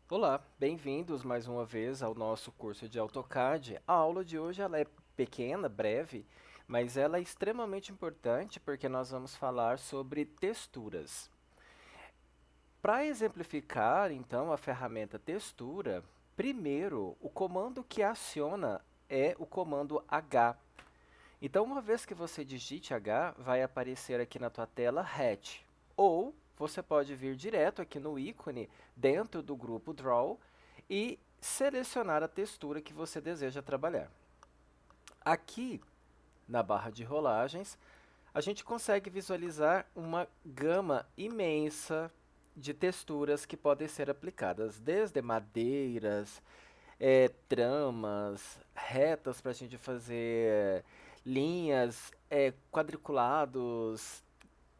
Olá, bem-vindos mais uma vez ao nosso curso de AutoCAD. A aula de hoje ela é pequena, breve, mas ela é extremamente importante porque nós vamos falar sobre texturas. Para exemplificar, então, a ferramenta textura, primeiro, o comando que aciona é o comando H. Então, uma vez que você digite H, vai aparecer aqui na tua tela Hatch. Ou você pode vir direto aqui no ícone dentro do grupo Draw e selecionar a textura que você deseja trabalhar. Aqui na barra de rolagens, a gente consegue visualizar uma gama imensa de texturas que podem ser aplicadas, desde madeiras, tramas, retas para a gente fazer linhas, quadriculados,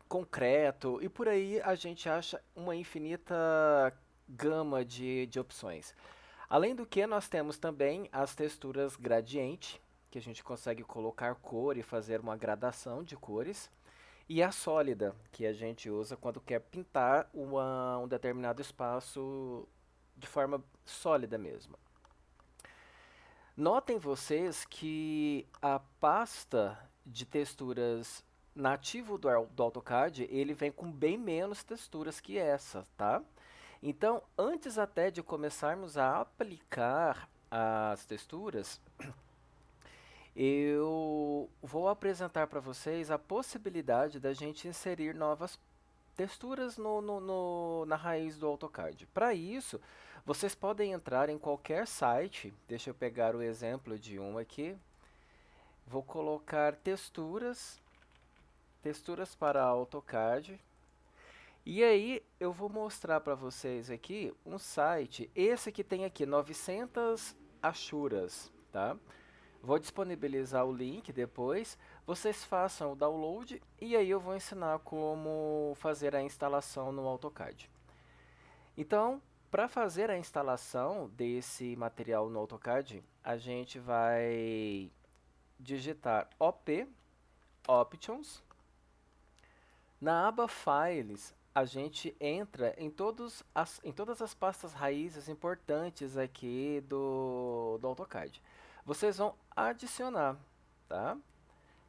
concreto, e por aí a gente acha uma infinita gama de opções. Além do que, nós temos também as texturas gradiente, que a gente consegue colocar cor e fazer uma gradação de cores, e a sólida, que a gente usa quando quer pintar um determinado espaço de forma sólida mesmo. Notem vocês que a pasta de texturas nativo do AutoCAD, ele vem com bem menos texturas que essa, tá? Então, antes até de começarmos a aplicar as texturas, eu vou apresentar para vocês a possibilidade da gente inserir novas texturas na raiz do AutoCAD. Para isso, vocês podem entrar em qualquer site. Deixa eu pegar o exemplo de um aqui. Vou colocar texturas para AutoCAD. E aí eu vou mostrar para vocês aqui um site, esse que tem aqui 900 achuras, tá? Vou disponibilizar o link depois, vocês façam o download e aí eu vou ensinar como fazer a instalação no AutoCAD. Então, para fazer a instalação desse material no AutoCAD, a gente vai digitar OP, Options. Na aba Files, a gente entra em todas as pastas raízes importantes aqui do AutoCAD. Vocês vão adicionar, tá?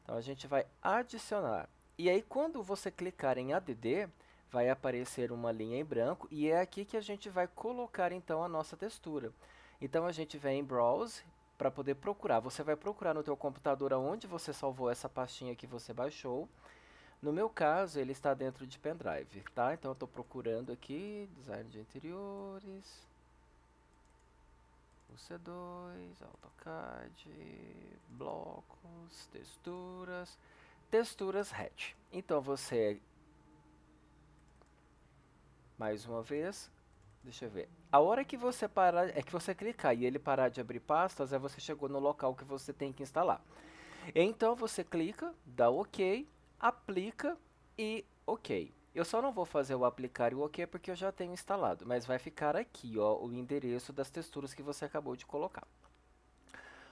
Então a gente vai adicionar. E aí quando você clicar em ADD, vai aparecer uma linha em branco e é aqui que a gente vai colocar então a nossa textura. Então a gente vem em Browse para poder procurar. Você vai procurar no teu computador aonde você salvou essa pastinha que você baixou. No meu caso, ele está dentro de pendrive, tá? Então eu estou procurando aqui, design de interiores, o C2, AutoCAD, blocos, texturas hatch. Então você, mais uma vez, deixa eu ver. A hora que você parar, é que você clicar e ele parar de abrir pastas, é você chegou no local que você tem que instalar. Então você clica, dá OK, aplica e OK. Eu só não vou fazer o aplicar e o OK porque eu já tenho instalado, mas vai ficar aqui, ó, o endereço das texturas que você acabou de colocar.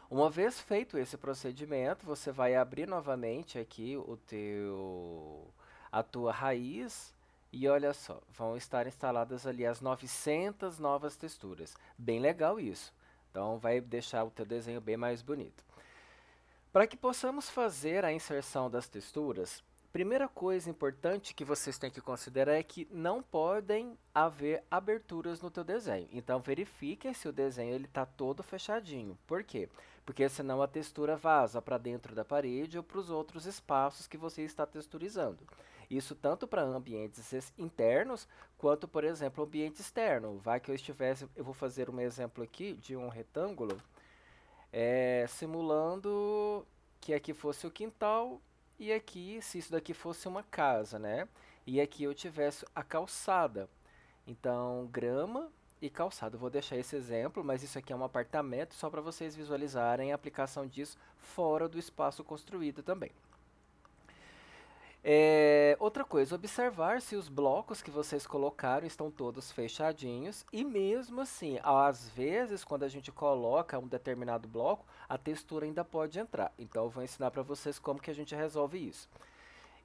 Uma vez feito esse procedimento, você vai abrir novamente aqui a tua raiz e olha só, vão estar instaladas ali as 900 novas texturas. Bem legal isso. Então vai deixar o teu desenho bem mais bonito. Para que possamos fazer a inserção das texturas, primeira coisa importante que vocês têm que considerar é que não podem haver aberturas no teu desenho. Então verifique se o desenho está todo fechadinho. Por quê? Porque senão a textura vaza para dentro da parede ou para os outros espaços que você está texturizando. Isso tanto para ambientes internos quanto, por exemplo, ambiente externo. Vai que eu vou fazer um exemplo aqui de um retângulo simulando que aqui fosse o quintal e aqui, se isso daqui fosse uma casa, né? E aqui eu tivesse a calçada. Então, grama e calçada. Eu vou deixar esse exemplo, mas isso aqui é um apartamento só para vocês visualizarem a aplicação disso fora do espaço construído também. Outra coisa, observar se os blocos que vocês colocaram estão todos fechadinhos e mesmo assim, às vezes quando a gente coloca um determinado bloco, a textura ainda pode entrar. Então eu vou ensinar para vocês como que a gente resolve isso.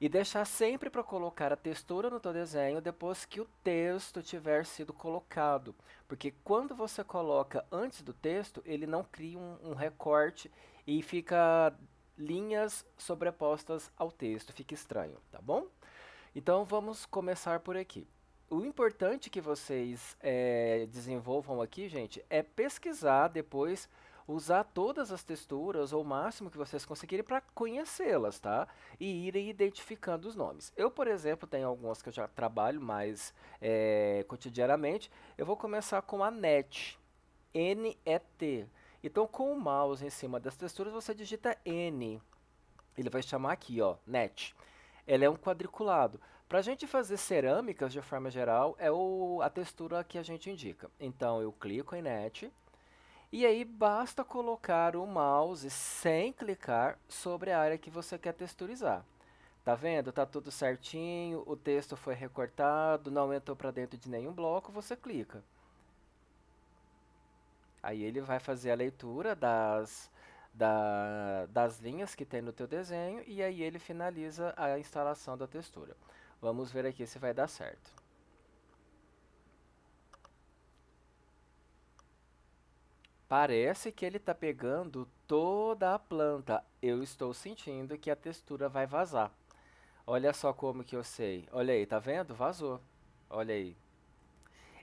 E deixar sempre para colocar a textura no teu desenho depois que o texto tiver sido colocado. Porque quando você coloca antes do texto, ele não cria um recorte e fica linhas sobrepostas ao texto, fica estranho, tá bom? Então vamos começar por aqui. O importante que vocês desenvolvam aqui, gente, é pesquisar depois, usar todas as texturas ou o máximo que vocês conseguirem para conhecê-las, tá? E irem identificando os nomes. Eu, por exemplo, tenho algumas que eu já trabalho mais cotidianamente. Eu vou começar com a NET, N-E-T. Então, com o mouse em cima das texturas, você digita N. Ele vai chamar aqui, ó, NET. Ela é um quadriculado. Para a gente fazer cerâmicas, de forma geral, é a textura que a gente indica. Então, eu clico em NET e aí basta colocar o mouse sem clicar sobre a área que você quer texturizar. Tá vendo? Tá tudo certinho, o texto foi recortado, não entrou para dentro de nenhum bloco, você clica. Aí ele vai fazer a leitura das linhas que tem no teu desenho e aí ele finaliza a instalação da textura. Vamos ver aqui se vai dar certo. Parece que ele está pegando toda a planta. Eu estou sentindo que a textura vai vazar. Olha só como que eu sei. Olha aí, tá vendo? Vazou. Olha aí.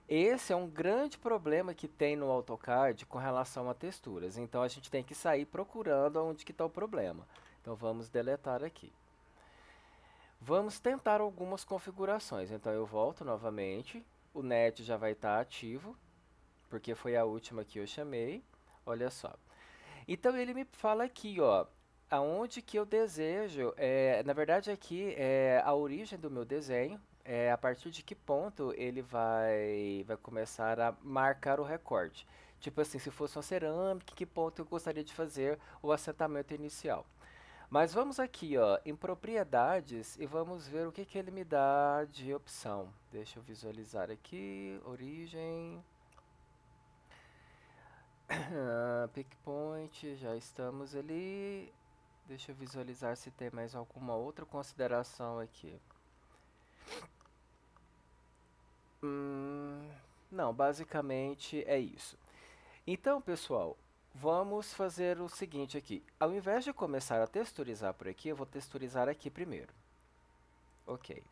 Esse é um grande problema que tem no AutoCAD com relação a texturas. Então a gente tem que sair procurando onde que está o problema. Então vamos deletar aqui. Vamos tentar algumas configurações. Então eu volto novamente. O net já vai estar ativo, porque foi a última que eu chamei. Olha só. Então ele me fala aqui, ó, aonde que eu desejo, na verdade aqui é a origem do meu desenho, a partir de que ponto ele vai começar a marcar o recorte. Tipo assim, se fosse uma cerâmica, que ponto eu gostaria de fazer o assentamento inicial. Mas vamos aqui, ó, em propriedades e vamos ver o que que ele me dá de opção. Deixa eu visualizar aqui, origem, pick point, já estamos ali. Deixa eu visualizar se tem mais alguma outra consideração aqui. Não, basicamente é isso. Então, pessoal, vamos fazer o seguinte aqui. Ao invés de começar a texturizar por aqui, eu vou texturizar aqui primeiro. Ok.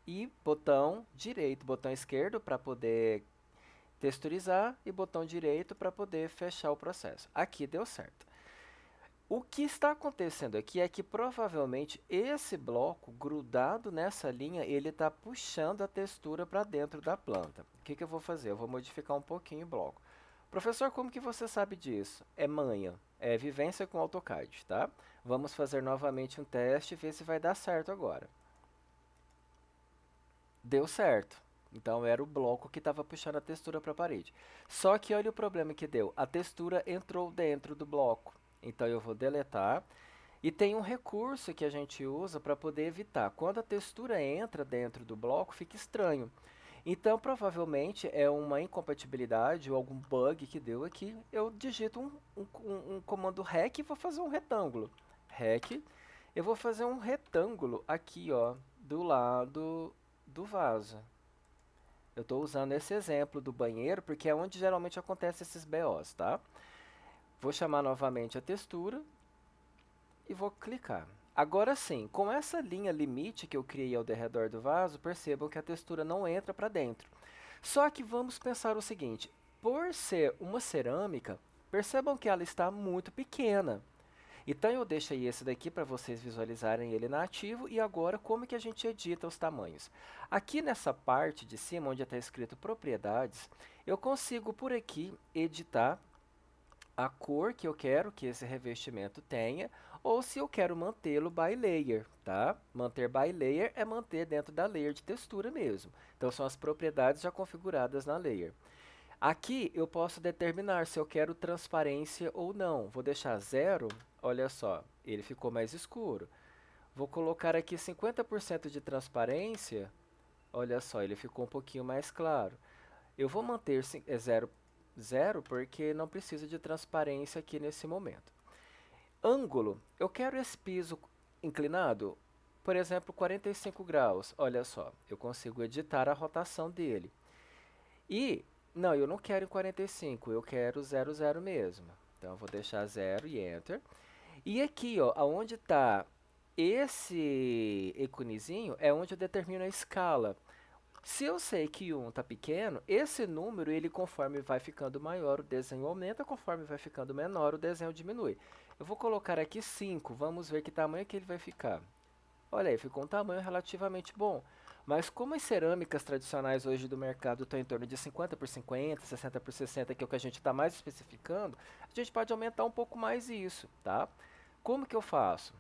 E botão direito, botão esquerdo para poder texturizar e botão direito para poder fechar o processo. Aqui deu certo. O que está acontecendo aqui é que provavelmente esse bloco grudado nessa linha, ele está puxando a textura para dentro da planta. O que que eu vou fazer? Eu vou modificar um pouquinho o bloco. Professor, como que você sabe disso? É manha, é vivência com AutoCAD, tá? Vamos fazer novamente um teste e ver se vai dar certo agora. Deu certo. Então era o bloco que estava puxando a textura para a parede. Só que olha o problema que deu. A textura entrou dentro do bloco. Então eu vou deletar. E tem um recurso que a gente usa para poder evitar. Quando a textura entra dentro do bloco, fica estranho. Então provavelmente é uma incompatibilidade ou algum bug que deu aqui. Eu digito um comando REC e vou fazer um retângulo. REC. Eu vou fazer um retângulo aqui, ó, do lado do vaso. Eu estou usando esse exemplo do banheiro porque é onde geralmente acontecem esses BOs, tá? Vou chamar novamente a textura e vou clicar. Agora sim, com essa linha limite que eu criei ao redor do vaso, percebam que a textura não entra para dentro. Só que vamos pensar o seguinte, por ser uma cerâmica, percebam que ela está muito pequena. Então eu deixei esse daqui para vocês visualizarem ele na ativo e agora como que a gente edita os tamanhos. Aqui nessa parte de cima onde está escrito propriedades, eu consigo por aqui editar a cor que eu quero que esse revestimento tenha ou se eu quero mantê-lo by layer, tá? Manter by layer é manter dentro da layer de textura mesmo. Então são as propriedades já configuradas na layer. Aqui eu posso determinar se eu quero transparência ou não. Vou deixar 0, olha só, ele ficou mais escuro. Vou colocar aqui 50% de transparência, olha só, ele ficou um pouquinho mais claro. Eu vou manter 0, 0 porque não precisa de transparência aqui nesse momento. Ângulo, eu quero esse piso inclinado. por exemplo, 45 graus. Olha só, eu consigo editar a rotação dele. E, não, eu não quero em 45, eu quero 00 mesmo. Então, eu vou deixar 0 e Enter. E aqui, ó, aonde está esse íconezinho, é onde eu determino a escala. Se eu sei que 1 está pequeno, esse número, ele conforme vai ficando maior, o desenho aumenta, conforme vai ficando menor, o desenho diminui. Eu vou colocar aqui 5, vamos ver que tamanho que ele vai ficar. Olha aí, ficou um tamanho relativamente bom. Mas como as cerâmicas tradicionais hoje do mercado estão em torno de 50 por 50, 60 por 60, que é o que a gente está mais especificando, a gente pode aumentar um pouco mais isso, tá? Como que eu faço?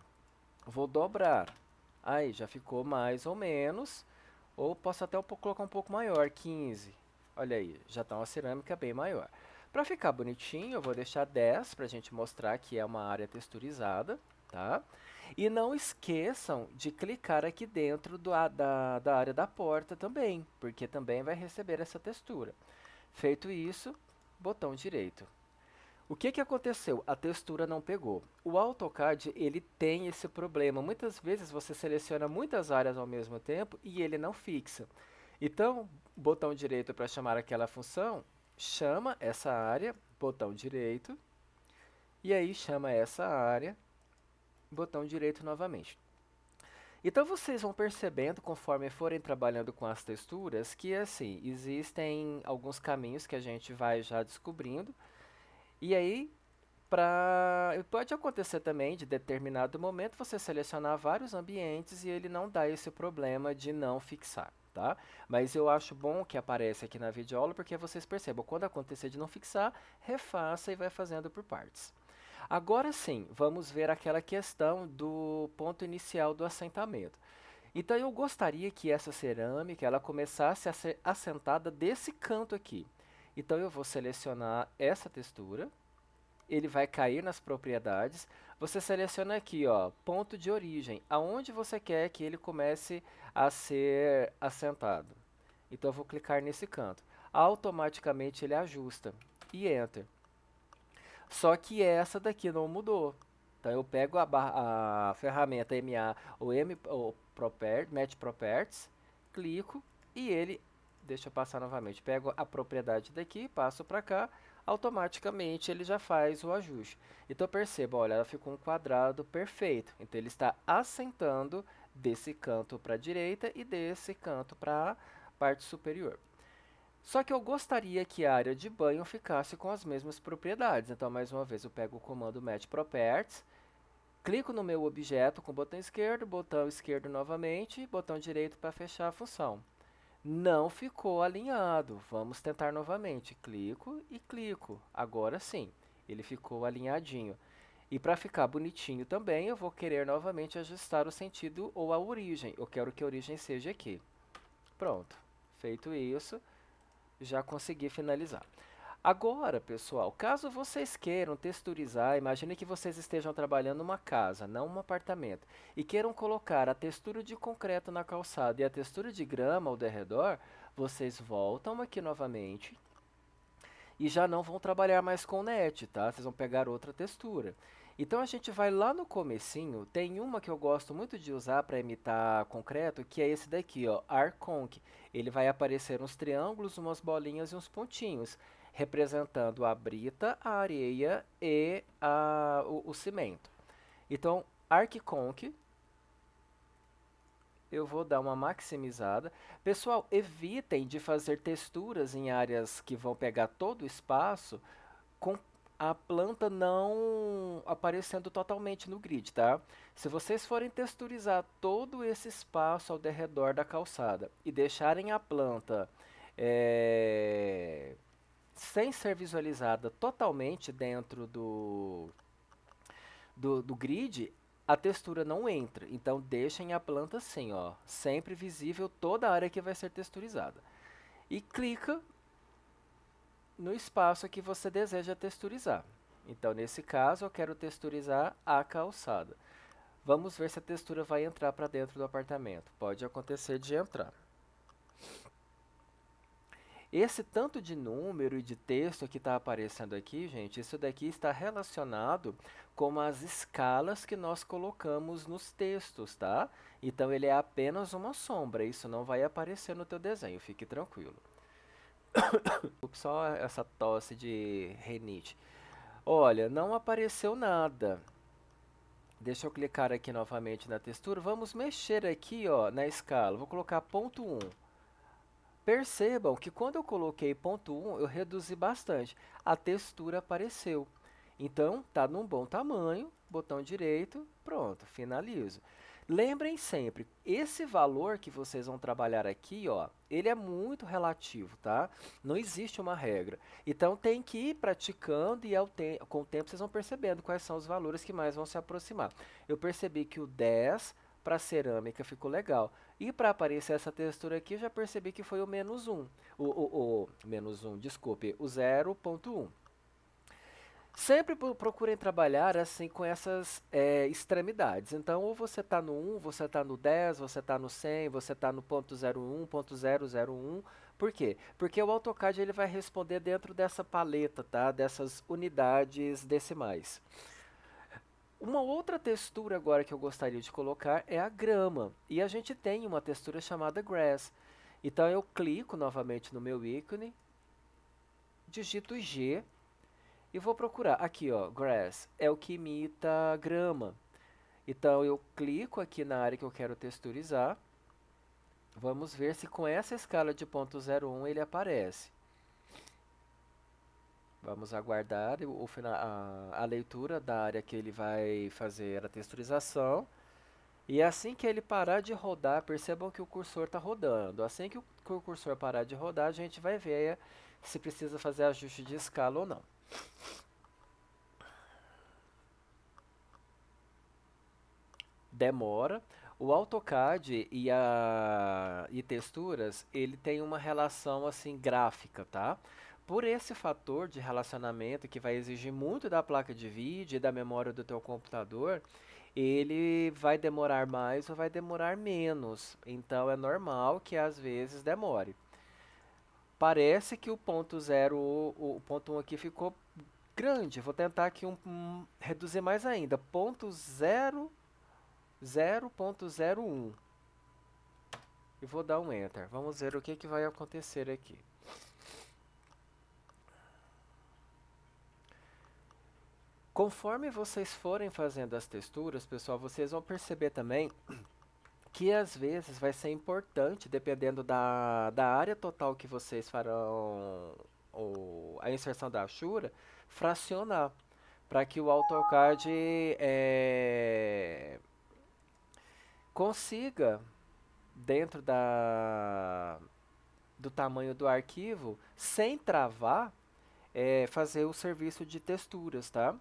Vou dobrar. Aí, já ficou mais ou menos. Ou posso até colocar um pouco maior, 15. Olha aí, já está uma cerâmica bem maior. Para ficar bonitinho, eu vou deixar 10 para a gente mostrar que é uma área texturizada, tá? E não esqueçam de clicar aqui dentro da área da porta também, porque também vai receber essa textura. Feito isso, botão direito. O que que aconteceu? A textura não pegou. O AutoCAD, ele tem esse problema. Muitas vezes você seleciona muitas áreas ao mesmo tempo e ele não fixa. Então, botão direito para chamar aquela função, chama essa área, botão direito, e aí chama essa área, botão direito novamente. Então vocês vão percebendo, conforme forem trabalhando com as texturas, que assim, existem alguns caminhos que a gente vai já descobrindo, e aí pode acontecer também de determinado momento você selecionar vários ambientes e ele não dá esse problema de não fixar, tá? Mas eu acho bom que aparece aqui na videoaula porque vocês percebam, quando acontecer de não fixar, refaça e vai fazendo por partes. Agora sim, vamos ver aquela questão do ponto inicial do assentamento. Então eu gostaria que essa cerâmica ela começasse a ser assentada desse canto aqui. Então eu vou selecionar essa textura, ele vai cair nas propriedades. Você seleciona aqui, ó, ponto de origem, aonde você quer que ele comece a ser assentado. Então eu vou clicar nesse canto. Automaticamente ele ajusta e Enter. Só que essa daqui não mudou. Então eu pego a ferramenta MA ou Match Properties, clico e ele, deixa eu passar novamente, pego a propriedade daqui, passo para cá, automaticamente ele já faz o ajuste. Então perceba, olha, ela ficou um quadrado perfeito. Então ele está assentando desse canto para a direita e desse canto para a parte superior. Só que eu gostaria que a área de banho ficasse com as mesmas propriedades. Então, mais uma vez, eu pego o comando Match Properties, clico no meu objeto com o botão esquerdo novamente, botão direito para fechar a função. Não ficou alinhado. Vamos tentar novamente. Clico e clico. Agora sim, ele ficou alinhadinho. E para ficar bonitinho também, eu vou querer novamente ajustar o sentido ou a origem. Eu quero que a origem seja aqui. Pronto. Feito isso, já consegui finalizar. Agora, pessoal, caso vocês queiram texturizar, imagine que vocês estejam trabalhando numa casa, não um apartamento, e queiram colocar a textura de concreto na calçada e a textura de grama ao derredor, vocês voltam aqui novamente e já não vão trabalhar mais com net, tá? Vocês vão pegar outra textura. Então a gente vai lá no comecinho, tem uma que eu gosto muito de usar para imitar concreto, que é esse daqui, ó, Arconc. Ele vai aparecer uns triângulos, umas bolinhas e uns pontinhos, representando a brita, a areia e o cimento. Então, ArcConc, eu vou dar uma maximizada. Pessoal, evitem de fazer texturas em áreas que vão pegar todo o espaço com a planta não aparecendo totalmente no grid, tá? Se vocês forem texturizar todo esse espaço ao redor da calçada e deixarem a planta sem ser visualizada totalmente dentro do grid, a textura não entra. Então deixem a planta assim, ó, sempre visível toda a área que vai ser texturizada. E clica no espaço que você deseja texturizar. Então, nesse caso, eu quero texturizar a calçada. Vamos ver se a textura vai entrar para dentro do apartamento. Pode acontecer de entrar. Esse tanto de número e de texto que está aparecendo aqui, gente, isso daqui está relacionado com as escalas que nós colocamos nos textos, tá? Então ele é apenas uma sombra, isso não vai aparecer no teu desenho, fique tranquilo. Só essa tosse de rinite. Olha, não apareceu nada. Deixa eu clicar aqui novamente na textura. Vamos mexer aqui, ó, na escala. Vou colocar ponto 1. Percebam que quando eu coloquei ponto 1, eu reduzi bastante. A textura apareceu. Então, tá num bom tamanho, botão direito, pronto, finalizo. Lembrem sempre, esse valor que vocês vão trabalhar aqui, ó, ele é muito relativo, tá? Não existe uma regra. Então, tem que ir praticando e com o tempo vocês vão percebendo quais são os valores que mais vão se aproximar. Eu percebi que o 10 para cerâmica ficou legal. E para aparecer essa textura aqui, eu já percebi que foi o menos 1. Menos 1, desculpe, o 0.1. Sempre procurem trabalhar assim com essas extremidades. Então, ou você está no 1, você está no 10, você está no 100, você está no ponto 01, ponto 001. Por quê? Porque o AutoCAD ele vai responder dentro dessa paleta, tá? Dessas unidades decimais. Uma outra textura agora que eu gostaria de colocar é a grama. E a gente tem uma textura chamada grass. Então eu clico novamente no meu ícone, digito G e vou procurar. Aqui, ó, grass é o que imita grama. Então eu clico aqui na área que eu quero texturizar. Vamos ver se com essa escala de 0.01 ele aparece. Vamos aguardar a leitura da área que ele vai fazer a texturização. E assim que ele parar de rodar, percebam que o cursor está rodando. Assim que o cursor parar de rodar, a gente vai ver se precisa fazer ajuste de escala ou não. Demora. O AutoCAD e texturas, ele tem uma relação assim gráfica, tá? Por esse fator de relacionamento que vai exigir muito da placa de vídeo e da memória do teu computador, ele vai demorar mais ou vai demorar menos. Então é normal que às vezes demore. Parece que o ponto 0, o ponto 1 aqui ficou grande. Vou tentar aqui reduzir mais ainda. Ponto 0.01. E vou dar um Enter. Vamos ver o que, que vai acontecer aqui. Conforme vocês forem fazendo as texturas, pessoal, vocês vão perceber também que às vezes vai ser importante, dependendo da área total que vocês farão a inserção da hachura, fracionar, para que o AutoCAD consiga, dentro do tamanho do arquivo, sem travar, fazer o serviço de texturas, tá?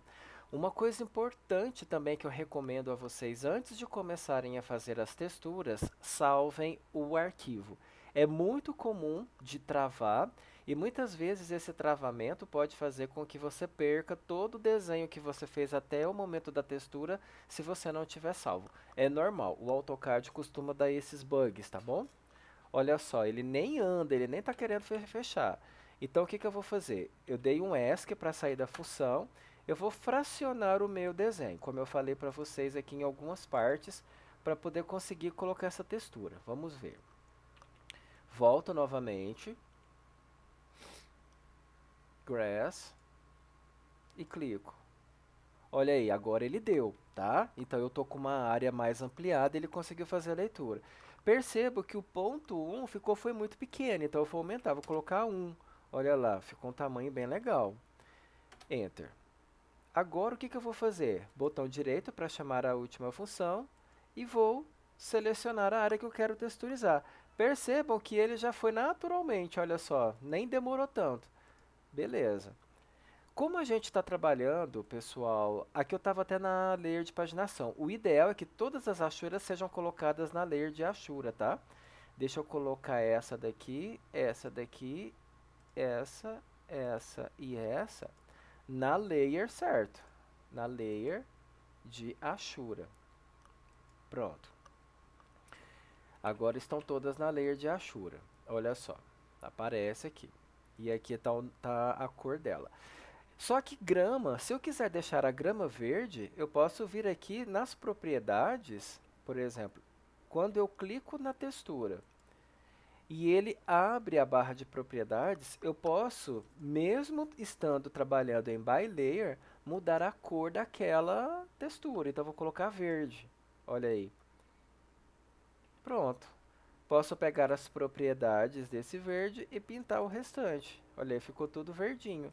Uma coisa importante também que eu recomendo a vocês, antes de começarem a fazer as texturas, salvem o arquivo. É muito comum de travar e muitas vezes esse travamento pode fazer com que você perca todo o desenho que você fez até o momento da textura se você não tiver salvo. É normal, o AutoCAD costuma dar esses bugs, tá bom? Olha só, ele nem anda, ele nem está querendo fechar. Então o que, que eu vou fazer? Eu dei um ESC para sair da função, eu vou fracionar o meu desenho, como eu falei para vocês aqui em algumas partes, para poder conseguir colocar essa textura. Vamos ver. Volto novamente, Grass, e clico. Olha aí, agora ele deu, tá? Então eu estou com uma área mais ampliada e ele conseguiu fazer a leitura. Percebo que o ponto 1 foi muito pequeno, então eu vou aumentar, vou colocar 1. Olha lá, ficou um tamanho bem legal. Enter. Agora o que, que eu vou fazer? Botão direito para chamar a última função e vou selecionar a área que eu quero texturizar. Percebam que ele já foi naturalmente, olha só, nem demorou tanto. Beleza. Como a gente está trabalhando, pessoal, aqui eu estava até na layer de paginação. O ideal é que todas as achuras sejam colocadas na layer de achura, tá? Deixa eu colocar essa daqui, essa e essa na layer, certo? Na layer de achura. Pronto. Agora estão todas na layer de achura. Olha só, aparece aqui. E aqui tá a cor dela. Só que grama, se eu quiser deixar a grama verde, eu posso vir aqui nas propriedades, por exemplo, quando eu clico na textura e ele abre a barra de propriedades, eu posso, mesmo estando trabalhando em by layer, mudar a cor daquela textura. Então, eu vou colocar verde. Olha aí. Pronto. Posso pegar as propriedades desse verde e pintar o restante. Olha aí, ficou tudo verdinho.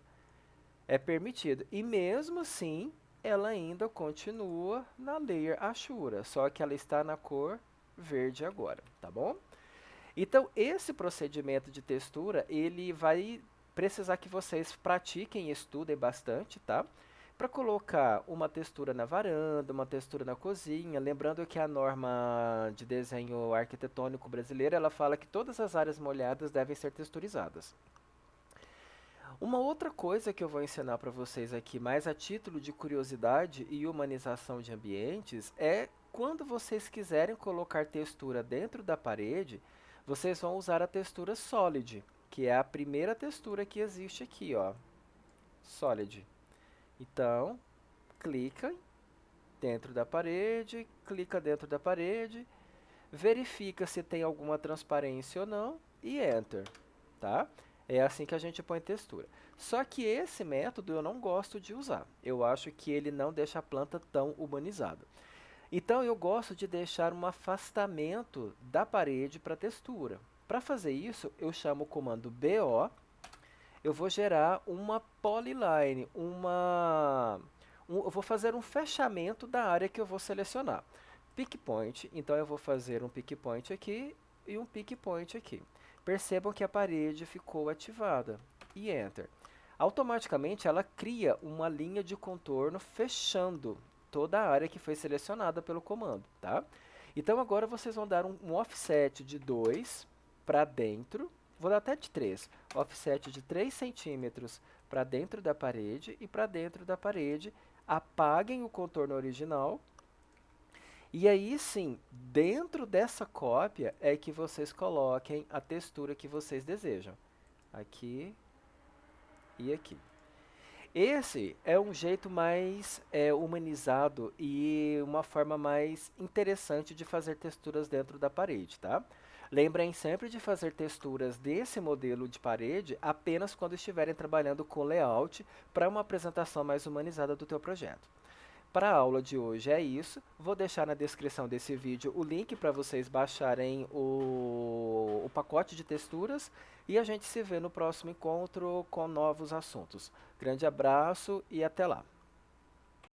É permitido. E mesmo assim, ela ainda continua na layer Ashura, só que ela está na cor verde agora, tá bom? Então, esse procedimento de textura, ele vai precisar que vocês pratiquem e estudem bastante, tá? Para colocar uma textura na varanda, uma textura na cozinha, lembrando que a norma de desenho arquitetônico brasileira, ela fala que todas as áreas molhadas devem ser texturizadas. Uma outra coisa que eu vou ensinar para vocês aqui, mais a título de curiosidade e humanização de ambientes, é quando vocês quiserem colocar textura dentro da parede, vocês vão usar a textura Solid, que é a primeira textura que existe aqui, ó. Solid. Então, clica clica dentro da parede, verifica se tem alguma transparência ou não e Enter, tá? É assim que a gente põe textura. Só que esse método eu não gosto de usar. Eu acho que ele não deixa a planta tão humanizada. Então eu gosto de deixar um afastamento da parede para a textura. Para fazer isso, eu chamo o comando BO. Eu vou gerar uma polyline, eu vou fazer um fechamento da área que eu vou selecionar. Pick point, então eu vou fazer um pick point aqui e um pick point aqui. Percebam que a parede ficou ativada e Enter. Automaticamente ela cria uma linha de contorno fechando toda a área que foi selecionada pelo comando, tá? Então agora vocês vão dar um offset de 2 para dentro, vou dar até de 3, offset de 3 centímetros para dentro da parede e para dentro da parede, apaguem o contorno original. E aí sim, dentro dessa cópia é que vocês coloquem a textura que vocês desejam. Aqui e aqui. Esse é um jeito mais humanizado e uma forma mais interessante de fazer texturas dentro da parede, tá? Lembrem sempre de fazer texturas desse modelo de parede apenas quando estiverem trabalhando com layout para uma apresentação mais humanizada do teu projeto. Para a aula de hoje é isso. Vou deixar na descrição desse vídeo o link para vocês baixarem o pacote de texturas e a gente se vê no próximo encontro com novos assuntos. Grande abraço e até lá!